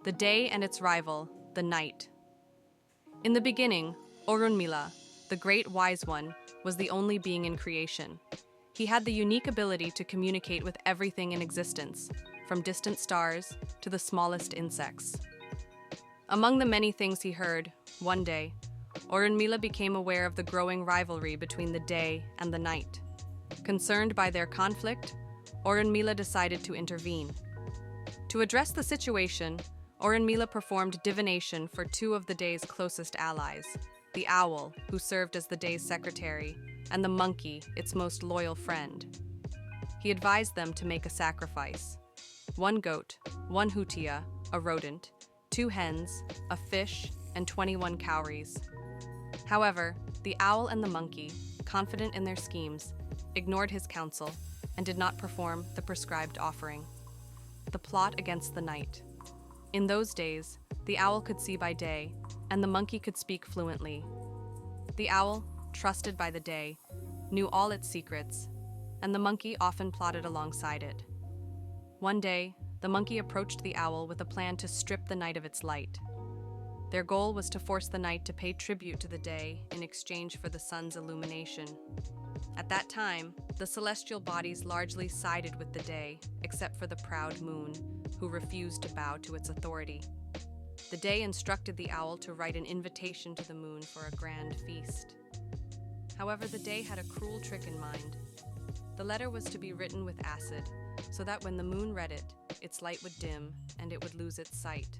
the day and its rival, the night. In the beginning, Orúnmìlà, the great wise one, was the only being in creation. He had the unique ability to communicate with everything in existence, from distant stars to the smallest insects. Among the many things he heard, one day, Orúnmìlà became aware of the growing rivalry between the day and the night. Concerned by their conflict, Orúnmìlà decided to intervene. To address the situation, Orúnmìlà performed divination for two of the day's closest allies, the owl, who served as the day's secretary, and the monkey, its most loyal friend. He advised them to make a sacrifice: 1 goat, 1 hutia, a rodent, 2 hens, a fish, and 21 cowries. However, the owl and the monkey, confident in their schemes, ignored his counsel and did not perform the prescribed offering. The plot against the night. In those days, the owl could see by day, and the monkey could speak fluently. The owl, trusted by the day, knew all its secrets, and the monkey often plotted alongside it. One day, the monkey approached the owl with a plan to strip the night of its light. Their goal was to force the night to pay tribute to the day in exchange for the sun's illumination. At that time, the celestial bodies largely sided with the day, except for the proud moon, who refused to bow to its authority. The day instructed the owl to write an invitation to the moon for a grand feast. However, the day had a cruel trick in mind. The letter was to be written with acid, so that when the moon read it, its light would dim and it would lose its sight.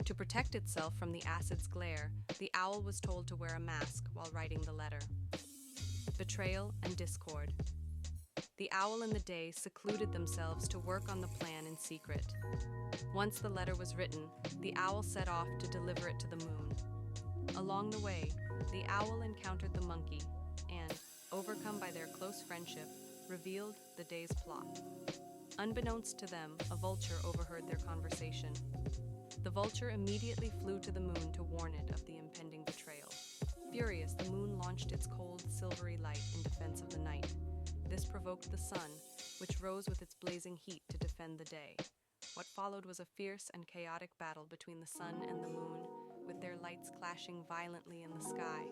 To protect itself from the acid's glare, the owl was told to wear a mask while writing the letter. Betrayal and discord. The owl and the day secluded themselves to work on the plan in secret. Once the letter was written, the owl set off to deliver it to the moon. Along the way, the owl encountered the monkey and, overcome by their close friendship, revealed the day's plot. Unbeknownst to them, a vulture overheard their conversation. The vulture immediately flew to the moon to warn it of the impending betrayal. Furious, the moon launched its cold, silvery light in defense of the night. This provoked the sun, which rose with its blazing heat to defend the day. What followed was a fierce and chaotic battle between the sun and the moon, with their lights clashing violently in the sky.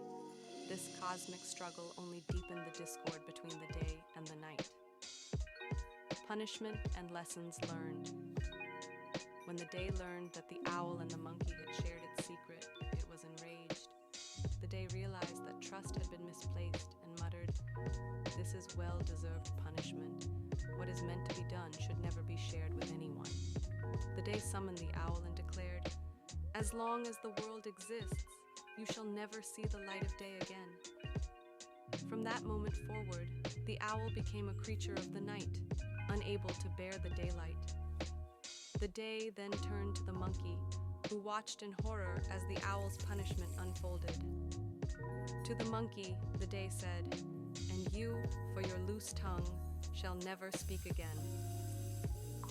This cosmic struggle only deepened the discord between the day and the night. Punishment and lessons learned. When the day learned that the owl and the monkey had shared its secret, it was enraged. The day realized that trust had been misplaced and muttered, "This is well-deserved punishment. What is meant to be done should never be shared with anyone." The day summoned the owl and declared, "As long as the world exists, you shall never see the light of day again." From that moment forward, the owl became a creature of the night, unable to bear the daylight. The day then turned to the monkey, who watched in horror as the owl's punishment unfolded. To the monkey, the day said, "And you, for your loose tongue, shall never speak again."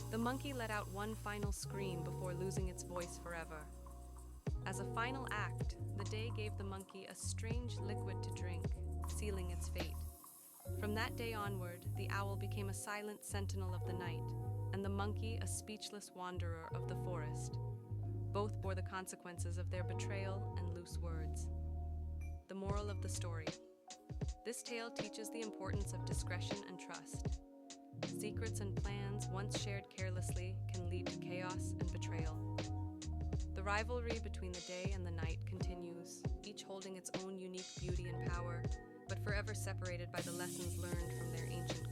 The monkey let out one final scream before losing its voice forever. As a final act, the day gave the monkey a strange liquid to drink, sealing its fate. From that day onward, the owl became a silent sentinel of the night, and the monkey a speechless wanderer of the forest. Both bore the consequences of their betrayal and loose words. The moral of the story. This tale teaches the importance of discretion and trust. Secrets and plans, once shared carelessly, can lead to chaos and betrayal. The rivalry between the day and the night continues, each holding its own unique beauty and power, but forever separated by the lessons learned from their ancient